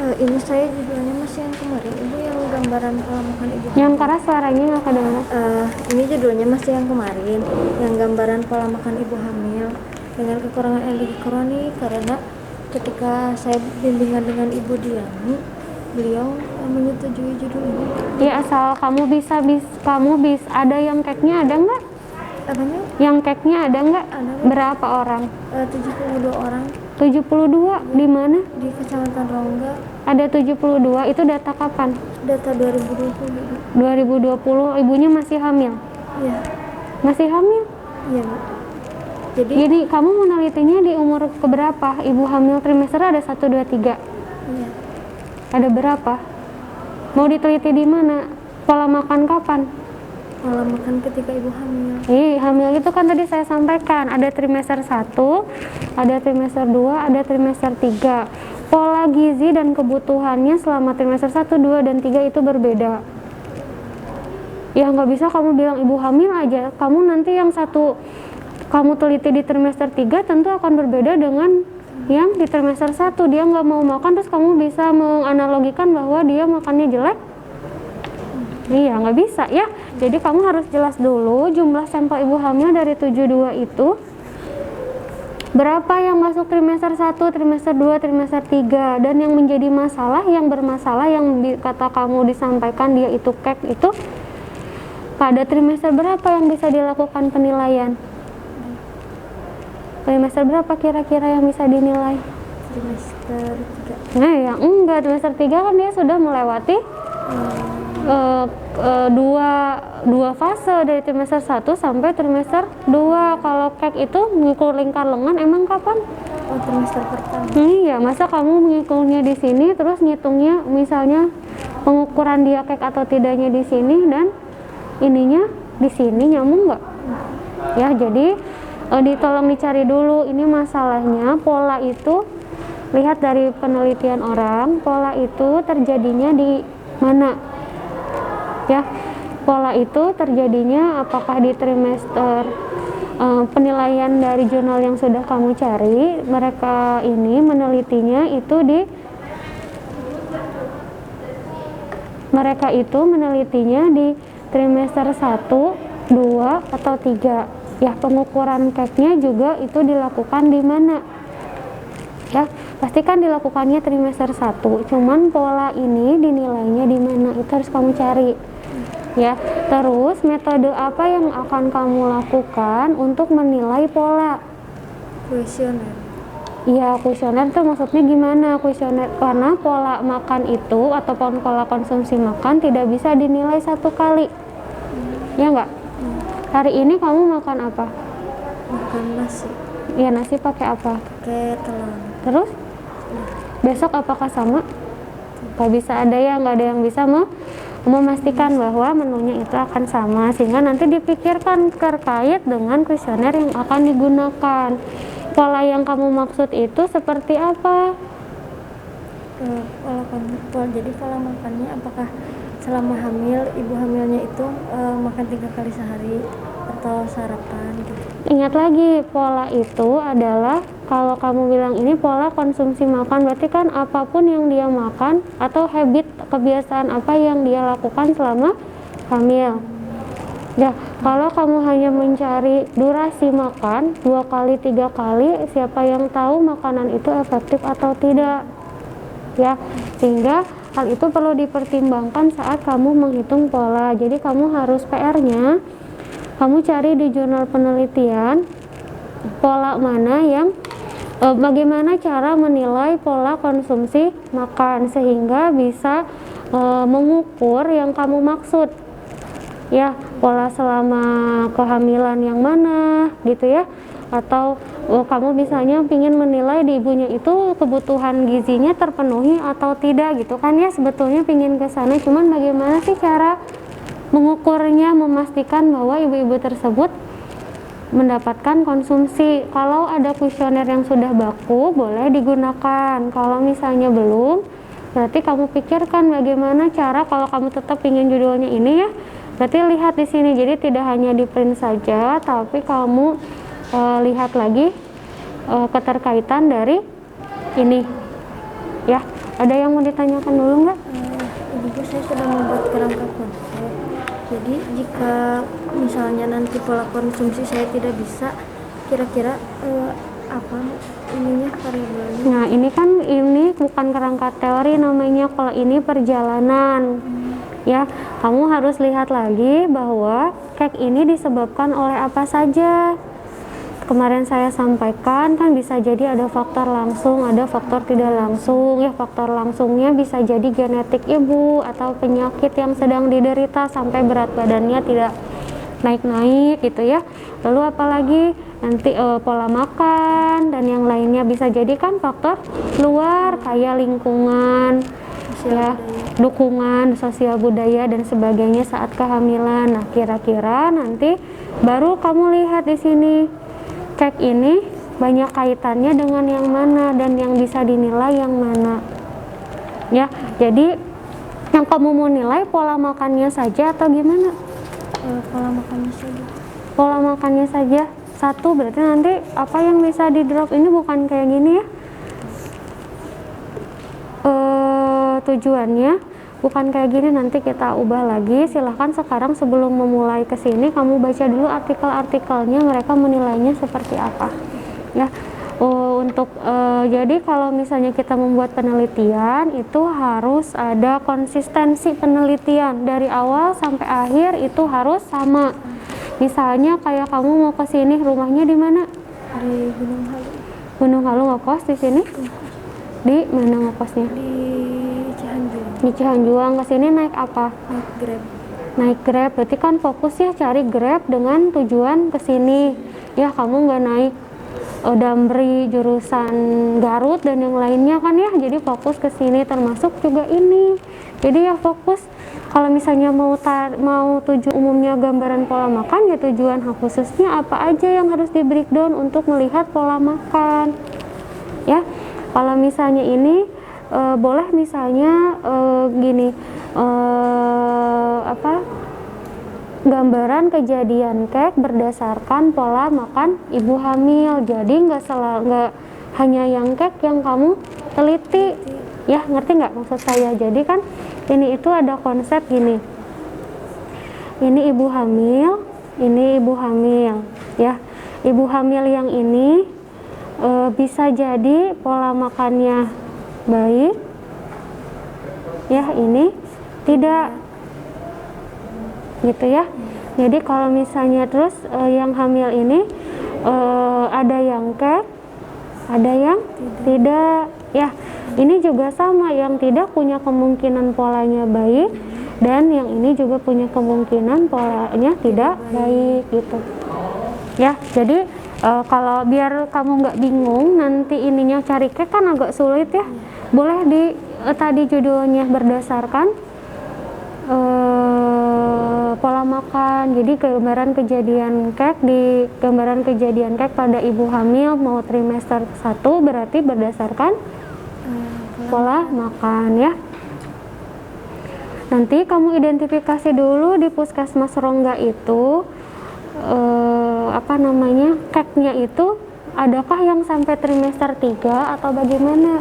Ini saya judulnya masih yang kemarin ibu, yang gambaran pola makan ibu. Yang keras suaranya nggak kedengar. Ini judulnya masih yang kemarin, yang gambaran pola makan ibu hamil dengan kekurangan energi kronik, karena ketika saya bimbingan dengan ibu Diani, beliau menyetujui judul ini. Ya asal kamu bisa ada yang cake-nya ada nggak? Apanya? Yang cake-nya ada nggak? Ada. Berapa orang? 72 orang 72 di mana? di Kecamatan Rongga. Ada 72, itu data kapan? Data 2020. 2020, ibunya masih hamil? Iya. Masih hamil? Iya, Bu. Jadi kamu menelitinya di umur keberapa? Ibu hamil trimester ada 1, 2, 3? Iya. Ada berapa? Mau diteliti di mana? Pola makan kapan? Pola makan ketika ibu hamil. Hamil itu kan tadi saya sampaikan, ada trimester 1, ada trimester 2, ada trimester 3. Pola gizi dan kebutuhannya selama trimester 1, 2, dan 3 itu berbeda. Ya nggak bisa kamu bilang ibu hamil aja, kamu nanti yang satu kamu teliti di trimester 3 tentu akan berbeda dengan yang di trimester 1. Dia nggak mau makan, terus kamu bisa menganalogikan bahwa dia makannya jelek. Iya, nggak bisa ya. Jadi kamu harus jelas dulu jumlah sampel ibu hamil dari 72 itu berapa yang masuk trimester 1, trimester 2, trimester 3, dan yang menjadi masalah, yang bermasalah, yang kata kamu disampaikan dia itu cake itu pada trimester berapa yang bisa dilakukan penilaian? Trimester berapa kira-kira yang bisa dinilai? Trimester 3. Nah ya enggak, trimester 3 kan dia sudah melewati dua fase dari trimester 1 sampai trimester 2. Kalau cake itu mengukur lingkar lengan emang kapan? Trimester pertama. Iya, masa kamu mengukurnya di sini terus ngitungnya misalnya pengukuran dia cake atau tidaknya di sini dan ininya di sini, nyambung nggak? Ya, jadi tolong dicari dulu ini masalahnya. Pola itu lihat dari penelitian orang, pola itu terjadinya di mana? Ya, pola itu terjadinya apakah di trimester penilaian dari jurnal yang sudah kamu cari, mereka ini menelitinya itu di trimester 1, 2, atau 3. Ya, pengukuran cake-nya juga itu dilakukan di mana? Ya, pastikan dilakukannya trimester 1. Cuman pola ini dinilainya di mana? Itu harus kamu cari. Ya, terus metode apa yang akan kamu lakukan untuk menilai pola? Kuesioner. Iya, kuesioner itu maksudnya gimana kuesioner? Karena pola makan itu ataupun pola konsumsi makan tidak bisa dinilai satu kali. Ya enggak? Hari ini kamu makan apa? Makan nasi. Ya, nasi pakai apa? Pakai telur. Terus? Besok apakah sama? Gak bisa, ada yang nggak ada yang bisa memastikan bahwa menunya itu akan sama, sehingga nanti dipikirkan terkait dengan kuesioner yang akan digunakan. Pola yang kamu maksud itu seperti apa? Jadi pola makannya apakah selama hamil, ibu hamilnya itu makan 3 kali sehari atau sarapan gitu? Ingat lagi, pola itu adalah kalau kamu bilang ini pola konsumsi makan, berarti kan apapun yang dia makan atau habit, kebiasaan apa yang dia lakukan selama hamil. Ya, kalau kamu hanya mencari durasi makan 2 kali, 3 kali, siapa yang tahu makanan itu efektif atau tidak. Ya, sehingga hal itu perlu dipertimbangkan saat kamu menghitung pola. Jadi kamu harus PR-nya, kamu cari di jurnal penelitian pola mana yang bagaimana cara menilai pola konsumsi makan sehingga bisa mengukur yang kamu maksud. Ya, pola selama kehamilan yang mana gitu ya, atau kamu misalnya ingin menilai di ibunya itu kebutuhan gizinya terpenuhi atau tidak gitu kan ya, sebetulnya ingin ke sana. Cuman bagaimana sih cara mengukurnya, memastikan bahwa ibu-ibu tersebut mendapatkan konsumsi. Kalau ada kuesioner yang sudah baku boleh digunakan, kalau misalnya belum berarti kamu pikirkan bagaimana cara, kalau kamu tetap ingin judulnya ini ya, berarti lihat di sini. Jadi tidak hanya di print saja, tapi kamu lihat lagi keterkaitan dari ini Ya, ada yang mau ditanyakan dulu nggak? Ibu saya sudah membuat kerangka konsep. Jadi jika misalnya nanti pola konsumsi saya tidak bisa, kira-kira apa ininya variabelnya? Nah, ini bukan kerangka teori namanya, kalau ini perjalanan. Ya, kamu harus lihat lagi bahwa cake ini disebabkan oleh apa saja. Kemarin saya sampaikan kan bisa jadi ada faktor langsung, ada faktor tidak langsung. Ya, faktor langsungnya bisa jadi genetik ibu atau penyakit yang sedang diderita sampai berat badannya tidak naik-naik gitu ya. Lalu apalagi nanti pola makan dan yang lainnya, bisa jadi kan faktor luar kayak lingkungan, ya, dukungan sosial budaya dan sebagainya saat kehamilan. Nah, kira-kira nanti baru kamu lihat di sini cake ini banyak kaitannya dengan yang mana dan yang bisa dinilai yang mana. Ya, jadi yang kamu mau nilai pola makannya saja atau gimana? Pola makannya saja. Pola makannya saja. Satu, berarti nanti apa yang bisa di drop ini bukan kayak gini ya. Tujuannya bukan kayak gini, nanti kita ubah lagi. Silahkan sekarang sebelum memulai ke sini kamu baca dulu artikel-artikelnya, mereka menilainya seperti apa ya. Jadi kalau misalnya kita membuat penelitian itu harus ada konsistensi penelitian dari awal sampai akhir, itu harus sama. Misalnya kayak kamu mau ke sini, rumahnya di mana? Di Gunung Halu. Gunung Halu ngekos di sini? Di mana ngekosnya? Di Cianjuang. Di Cianjuang. Ke sini naik apa? Naik Grab. Naik Grab, berarti kan fokus ya cari Grab dengan tujuan ke sini. Ya, kamu nggak naik Damri jurusan Garut dan yang lainnya kan ya. Jadi fokus ke sini, termasuk juga ini. Jadi ya fokus. Kalau misalnya mau tujuan umumnya gambaran pola makan, ya tujuan khususnya apa aja yang harus di breakdown untuk melihat pola makan. Ya, kalau misalnya ini boleh misalnya gini, gambaran kejadian cake berdasarkan pola makan ibu hamil. Jadi nggak hanya yang cake yang kamu teliti, ya, ngerti nggak maksud saya? Jadi kan ini itu ada konsep gini, ini ibu hamil, ya. Ibu hamil yang ini bisa jadi pola makannya baik, ya, ini tidak, gitu ya. Jadi kalau misalnya terus yang hamil ini ada yang cake, ada yang tidak, ya. Ini juga sama, yang tidak punya kemungkinan polanya baik, dan yang ini juga punya kemungkinan polanya tidak baik, gitu ya. Jadi kalau biar kamu nggak bingung nanti ininya cari cake kan agak sulit ya, boleh tadi judulnya berdasarkan pola makan. Jadi gambaran kejadian cake pada ibu hamil mau trimester 1 berarti berdasarkan pola makan ya. Nanti kamu identifikasi dulu di Puskesmas Rongga itu cake-nya itu adakah yang sampai trimester 3 atau bagaimana?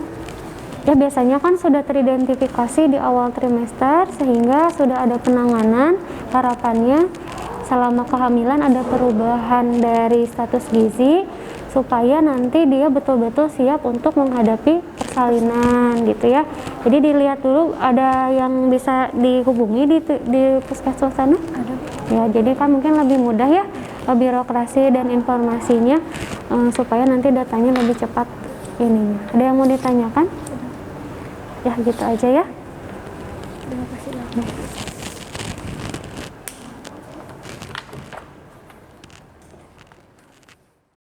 Ya, biasanya kan sudah teridentifikasi di awal trimester sehingga sudah ada penanganan. Harapannya selama kehamilan ada perubahan dari status gizi supaya nanti dia betul-betul siap untuk menghadapi persalinan, gitu ya. Jadi dilihat dulu ada yang bisa dihubungi di puskesmas sana. Ada. Ya, jadi kan mungkin lebih mudah ya birokrasi dan informasinya, supaya nanti datanya lebih cepat ininya. Ada yang mau ditanyakan? Ya, gitu aja ya. Terima kasih.